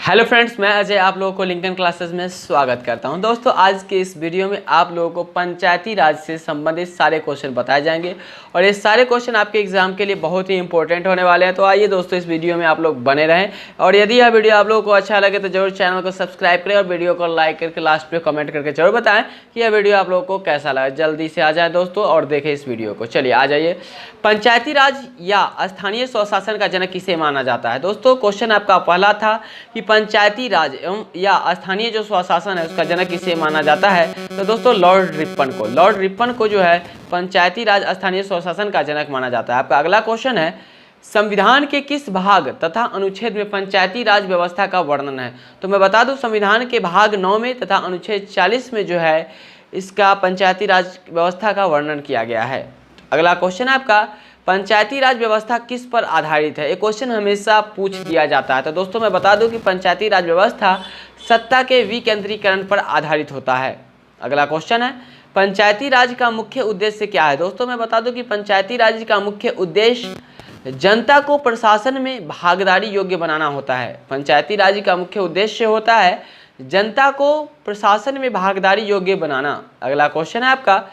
Hello friends, मैं अजय आप लोगों को लिंकन क्लासेस में स्वागत करता हूं। दोस्तों, आज के इस वीडियो में आप लोगों को पंचायती राज से संबंधित सारे क्वेश्चन बताए जाएंगे और ये सारे क्वेश्चन आपके एग्जाम के लिए बहुत ही इंपॉर्टेंट होने वाले हैं। तो आइए दोस्तों, इस वीडियो में आप लोग बने रहें और यदि यह वीडियो आप लोगों को अच्छा लगे तो जरूर चैनल को सब्सक्राइब करें और वीडियो को लाइक करके लास्ट में कमेंट करके जरूर बताएं कि यह वीडियो आप लोगों को कैसा लगा। जल्दी से आ जाए दोस्तों और देखें इस वीडियो को। चलिए आ जाइए। पंचायती राज या स्थानीय स्वशासन का जनक किसे माना जाता है? दोस्तों, क्वेश्चन आपका पहला था कि पंचायती राज एवं या स्थानीय जो स्वशासन है उसका जनक किसे माना जाता है? तो दोस्तों, लॉर्ड रिपन को जो है पंचायती राज स्थानीय स्वशासन का जनक माना जाता है। आपका अगला क्वेश्चन है, संविधान के किस भाग तथा अनुच्छेद में पंचायती राज व्यवस्था का वर्णन है? तो मैं बता दूं, संविधान के भाग 9 में तथा अनुच्छेद 40 में जो है इसका पंचायती राज व्यवस्था का वर्णन किया गया है। अगला क्वेश्चन है आपका, पंचायती राज व्यवस्था किस पर आधारित है? ये क्वेश्चन हमेशा पूछ दिया जाता है। तो दोस्तों, मैं बता दूं कि पंचायती राज व्यवस्था सत्ता के विकेंद्रीकरण पर आधारित होता है। अगला क्वेश्चन है, पंचायती राज का मुख्य उद्देश्य क्या है? दोस्तों, मैं बता दूं कि पंचायती राज का मुख्य उद्देश्य जनता को प्रशासन में भागीदारी योग्य बनाना होता है। पंचायती राज का मुख्य उद्देश्य होता है जनता को प्रशासन में भागीदारी योग्य बनाना। अगला क्वेश्चन है आपका,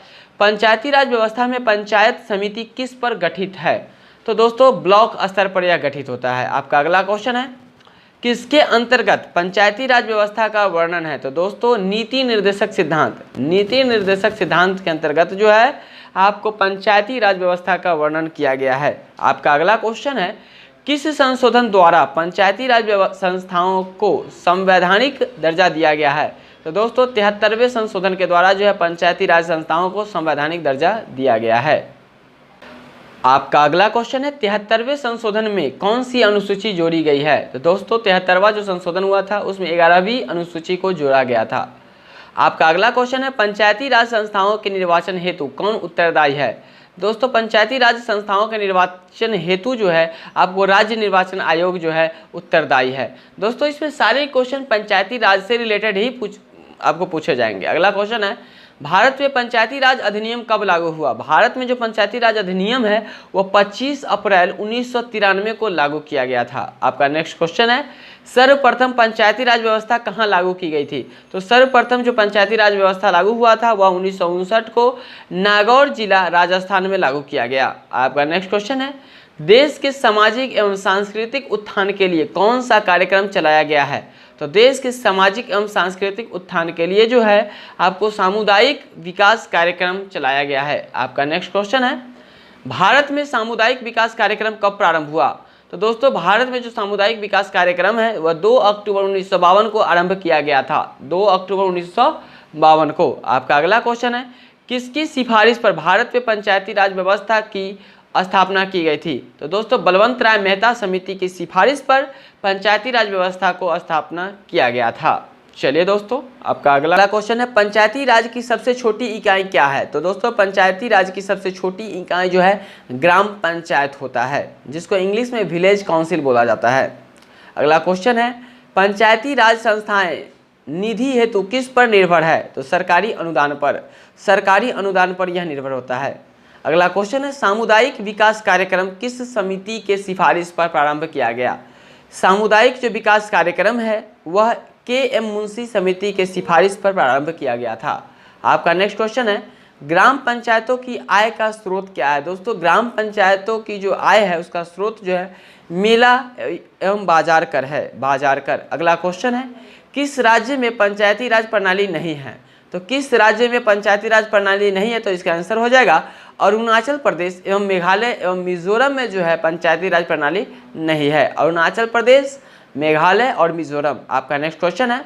पंचायती राज व्यवस्था में पंचायत समिति किस पर गठित है? तो दोस्तों, ब्लॉक स्तर पर यह गठित होता है। आपका अगला क्वेश्चन है, किसके अंतर्गत पंचायती राज व्यवस्था का वर्णन है? तो दोस्तों, नीति निर्देशक सिद्धांत के अंतर्गत जो है आपको पंचायती राज व्यवस्था का वर्णन किया गया है। आपका अगला क्वेश्चन है, किस संशोधन द्वारा पंचायती राज संस्थाओं को संवैधानिक दर्जा दिया गया है? तो दोस्तों, 73वें संशोधन के द्वारा जो है पंचायती राज संस्थाओं को संवैधानिक दर्जा दिया गया है। आपका अगला क्वेश्चन है, 73वें संशोधन में कौन सी अनुसूची जोड़ी गई है? तो दोस्तों, 73वां जो संशोधन हुआ था उसमें 11वीं अनुसूची को जोड़ा गया था। आपका अगला क्वेश्चन है, पंचायती राज संस्थाओं के निर्वाचन हेतु कौन उत्तरदायी है? दोस्तों, पंचायती राज संस्थाओं के निर्वाचन हेतु जो है आपको राज्य निर्वाचन आयोग जो है उत्तरदायी है। दोस्तों, इसमें सारे क्वेश्चन पंचायती राज से रिलेटेड ही आपको पूछे जाएंगे। अगला क्वेश्चन है, भारत में पंचायती राज अधिनियम कब लागू हुआ? भारत में जो पंचायती राज अधिनियम है वो 25 अप्रैल 1993 को लागू किया गया था। आपका नेक्स्ट क्वेश्चन है, सर्वप्रथम पंचायती राज व्यवस्था कहाँ लागू की गई थी? तो सर्वप्रथम जो पंचायती राज व्यवस्था लागू हुआ था वह 1959 को नागौर जिला राजस्थान में लागू किया गया। आपका नेक्स्ट क्वेश्चन है, देश के सामाजिक एवं सांस्कृतिक उत्थान के लिए कौन सा कार्यक्रम चलाया गया है? तो देश के सामाजिक एवं सांस्कृतिक उत्थान के लिए जो है आपको सामुदायिक विकास कार्यक्रम चलाया गया है। आपका नेक्स्ट क्वेश्चन है, भारत में सामुदायिक विकास कार्यक्रम कब प्रारंभ हुआ? तो दोस्तों, भारत में जो सामुदायिक विकास कार्यक्रम है वह 2 अक्टूबर 1952 को आरंभ किया गया था। 2 अक्टूबर 1952 को। आपका अगला क्वेश्चन है, किसकी सिफारिश पर भारत में पंचायती राज व्यवस्था की स्थापना की गई थी? तो दोस्तों, बलवंत राय मेहता समिति की सिफारिश पर पंचायती राज व्यवस्था को स्थापना किया गया था। चलिए दोस्तों, आपका अगला क्वेश्चन है, पंचायती राज की सबसे छोटी इकाई क्या है? तो दोस्तों, पंचायती राज की सबसे छोटी इकाई जो है ग्राम पंचायत होता है, जिसको इंग्लिश में विलेज काउंसिल बोला जाता है। अगला क्वेश्चन है, पंचायती राज संस्थाएं निधि हेतु किस पर निर्भर है? तो सरकारी अनुदान पर यह निर्भर होता है। अगला क्वेश्चन है, सामुदायिक विकास कार्यक्रम किस समिति के सिफारिश पर प्रारंभ किया गया? सामुदायिक जो विकास कार्यक्रम है वह के.एम. मुंशी समिति के सिफारिश पर प्रारंभ किया गया था। आपका नेक्स्ट क्वेश्चन है, ग्राम पंचायतों की आय का स्रोत क्या है? दोस्तों, ग्राम पंचायतों की जो आय है उसका स्रोत जो है मेला एवं बाजार कर है, बाजार कर। अगला क्वेश्चन है, किस राज्य में पंचायती राज प्रणाली नहीं है? तो किस राज्य में पंचायती राज प्रणाली नहीं है? तो इसका आंसर हो जाएगा अरुणाचल प्रदेश एवं मेघालय एवं मिजोरम में जो है पंचायती राज प्रणाली नहीं है। अरुणाचल प्रदेश, मेघालय और मिजोरम। आपका नेक्स्ट क्वेश्चन है,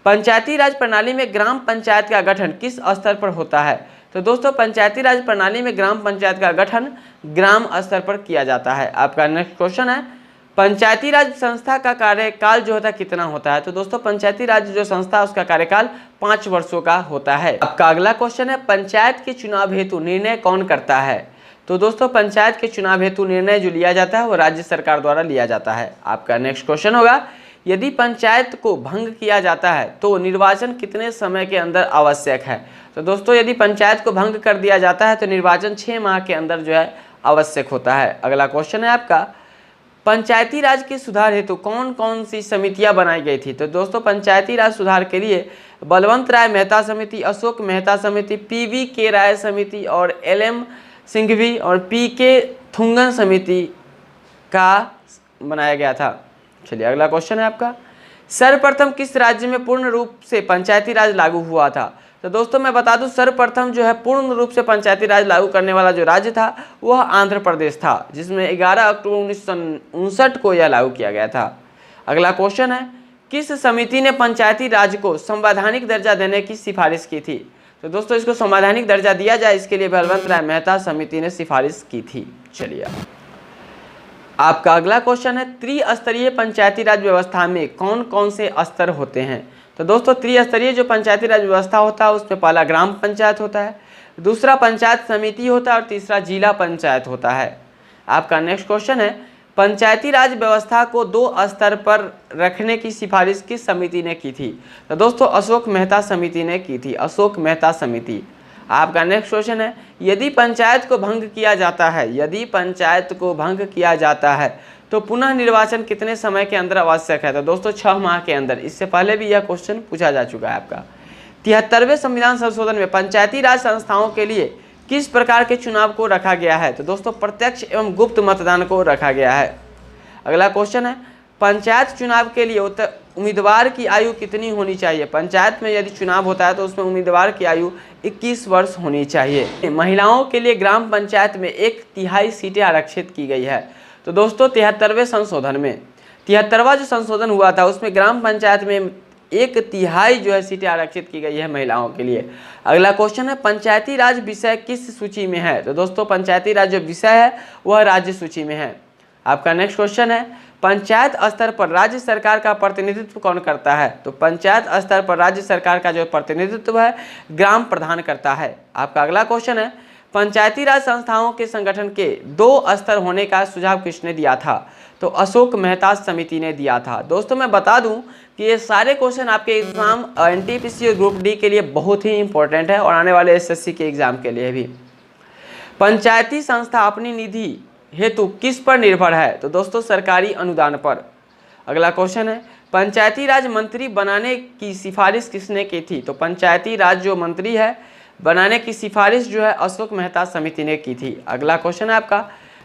पंचायती राज प्रणाली में ग्राम पंचायत का गठन किस स्तर पर होता है? तो दोस्तों, पंचायती राज प्रणाली में ग्राम पंचायत का गठन ग्राम स्तर पर किया जाता है। आपका नेक्स्ट क्वेश्चन है, पंचायती राज संस्था का कार्यकाल जो होता है कितना होता है? तो दोस्तों, पंचायती राज जो संस्था उसका कार्यकाल 5 वर्षों का होता है। आपका अगला क्वेश्चन है, पंचायत के चुनाव हेतु निर्णय कौन करता है? तो दोस्तों, पंचायत के चुनाव हेतु निर्णय जो लिया जाता है वो राज्य सरकार द्वारा लिया जाता है। आपका नेक्स्ट क्वेश्चन होगा, यदि पंचायत को भंग किया जाता है तो निर्वाचन कितने समय के अंदर आवश्यक है? तो दोस्तों, यदि पंचायत को भंग कर दिया जाता है तो निर्वाचन 6 माह के अंदर जो है आवश्यक होता है। अगला क्वेश्चन है आपका, पंचायती राज के सुधार हेतु कौन कौन सी समितियां बनाई गई थी? तो दोस्तों पंचायती राज सुधार के लिए बलवंत राय मेहता समिति, अशोक मेहता समिति, पीवी के राय समिति और एलएम सिंघवी और पीके थुंगन समिति का बनाया गया था। चलिए अगला क्वेश्चन है आपका, सर्वप्रथम किस राज्य में पूर्ण रूप से पंचायती राज लागू हुआ था? तो दोस्तों मैं बता दूं सर्वप्रथम जो है पूर्ण रूप से पंचायती राज लागू करने वाला जो राज्य था वह आंध्र प्रदेश था, जिसमें 11 अक्टूबर 1959 को यह लागू किया गया था। अगला क्वेश्चन है, किस समिति ने पंचायती राज को संवैधानिक दर्जा देने की सिफारिश की थी? तो दोस्तों इसको संवैधानिक दर्जा दिया जाए इसके लिए बलवंत राय मेहता समिति ने सिफारिश की थी। चलिए आपका अगला क्वेश्चन है, त्रिस्तरीय पंचायती राज व्यवस्था में कौन कौन से स्तर होते हैं? तो दोस्तों त्रिस्तरीय जो पंचायती राज व्यवस्था होता है उसमें पहला ग्राम पंचायत होता है, दूसरा पंचायत समिति होता है और तीसरा जिला पंचायत होता है। आपका नेक्स्ट क्वेश्चन है, पंचायती राज व्यवस्था को 2 स्तर पर रखने की सिफारिश किस समिति ने की थी? तो दोस्तों अशोक मेहता समिति ने की थी, अशोक मेहता समिति। आपका नेक्स्ट क्वेश्चन है, यदि पंचायत को भंग किया जाता है, यदि पंचायत को भंग किया जाता है तो पुनः निर्वाचन कितने समय के अंदर आवश्यक है? तो दोस्तों 6 माह के अंदर। इससे पहले भी यह क्वेश्चन पूछा जा चुका है आपका। 73वें संविधान संशोधन में पंचायती राज संस्थाओं के लिए किस प्रकार के चुनाव को रखा गया है? तो दोस्तों प्रत्यक्ष एवं गुप्त मतदान को रखा गया है। अगला क्वेश्चन है, पंचायत चुनाव के लिए उम्मीदवार की आयु कितनी होनी चाहिए? पंचायत में यदि चुनाव होता है तो उसमें उम्मीदवार की आयु 21 वर्ष होनी चाहिए। महिलाओं के लिए ग्राम पंचायत में 1/3 सीटें आरक्षित की गई है। तो दोस्तों 73वें संशोधन में 73वां जो संशोधन हुआ था उसमें ग्राम पंचायत में 1/3 जो है सीटें आरक्षित की गई है महिलाओं के लिए। अगला क्वेश्चन है, पंचायती राज विषय किस सूची में है? तो दोस्तों पंचायती राज जो विषय है वह राज्य सूची में है। आपका नेक्स्ट क्वेश्चन है, पंचायत स्तर पर राज्य सरकार का प्रतिनिधित्व कौन करता है? तो पंचायत स्तर पर राज्य सरकार का जो प्रतिनिधित्व है ग्राम प्रधान करता है। आपका अगला क्वेश्चन है, पंचायती राज संस्थाओं के संगठन के 2 स्तर होने का सुझाव किसने दिया था? तो अशोक मेहता समिति ने दिया था। दोस्तों मैं बता दूं कि ये सारे क्वेश्चन आपके एग्जाम एनटीपीसी और ग्रुप डी के लिए बहुत ही इंपॉर्टेंट है और आने वाले एसएससी के एग्जाम के लिए भी। पंचायती संस्था अपनी निधि हेतु किस पर निर्भर है? तो दोस्तों सरकारी अनुदान पर। अगला क्वेश्चन है, पंचायती राज मंत्री बनाने की सिफारिश किसने की थी? तो पंचायती राज जो मंत्री है बनाने की सिफारिश जो है अशोक मेहता समिति ने की थी। अगला क्वेश्चन है आपका,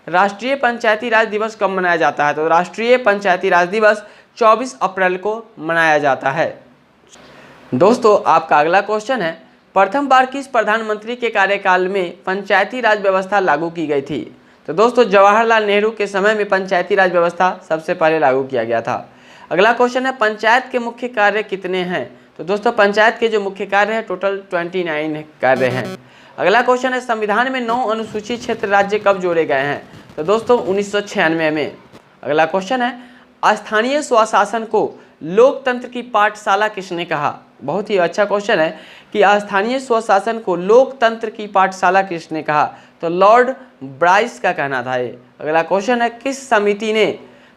राष्ट्रीय पंचायती राज दिवस कब मनाया जाता है? तो राष्ट्रीय पंचायती राज दिवस 24 अप्रैल को मनाया जाता है। दोस्तों आपका अगला क्वेश्चन है, प्रथम बार किस प्रधानमंत्री के कार्यकाल में पंचायती राज व्यवस्था लागू की गई थी? तो दोस्तों जवाहरलाल नेहरू के समय में पंचायती राज व्यवस्था सबसे पहले लागू किया गया था। अगला क्वेश्चन है, पंचायत के मुख्य कार्य कितने हैं? तो दोस्तों पंचायत के जो मुख्य कार्य हैं टोटल 29 कार्य हैं। अगला क्वेश्चन है, संविधान में 9 अनुसूचित क्षेत्र राज्य कब जोड़े गए हैं? तो दोस्तों 1996 में। अगला क्वेश्चन है, स्थानीय स्वशासन को लोकतंत्र की पाठशाला किसने कहा? बहुत ही अच्छा क्वेश्चन है कि स्थानीय स्वशासन को लोकतंत्र की पाठशाला किसने कहा? तो लॉर्ड ब्राइस का कहना था ये। अगला क्वेश्चन है, किस समिति ने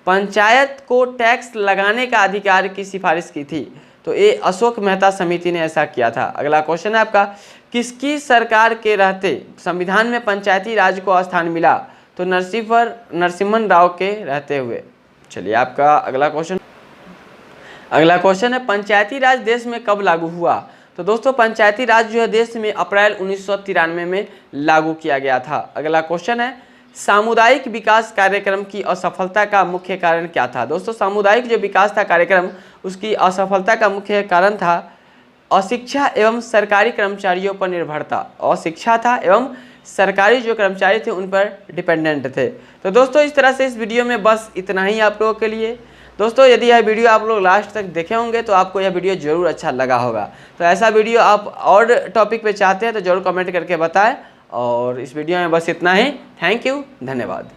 पंचायत को टैक्स लगाने का अधिकार की सिफारिश की थी? तो ये अशोक मेहता समिति ने ऐसा किया था। अगला क्वेश्चन है आपका, किसकी सरकार के रहते संविधान में पंचायती राज को स्थान मिला? तो नरसिम्हन राव के रहते हुए। चलिए आपका अगला क्वेश्चन है, पंचायती राज देश में कब लागू हुआ? तो दोस्तों पंचायती राज जो है देश में अप्रैल 1993 में लागू किया गया था। अगला क्वेश्चन है, सामुदायिक विकास कार्यक्रम की असफलता का मुख्य कारण क्या था? दोस्तों सामुदायिक जो विकास था कार्यक्रम उसकी असफलता का मुख्य कारण था अशिक्षा एवं सरकारी कर्मचारियों पर निर्भरता। अशिक्षा था एवं सरकारी जो कर्मचारी थे उन पर डिपेंडेंट थे। तो दोस्तों इस तरह से इस वीडियो में बस इतना ही आप लोगों के लिए। दोस्तों यदि यह वीडियो आप लोग लास्ट तक देखे होंगे तो आपको यह वीडियो जरूर अच्छा लगा होगा। तो ऐसा वीडियो आप और टॉपिक पे चाहते हैं तो जरूर कमेंट करके बताएं। और इस वीडियो में बस इतना ही। थैंक यू, धन्यवाद।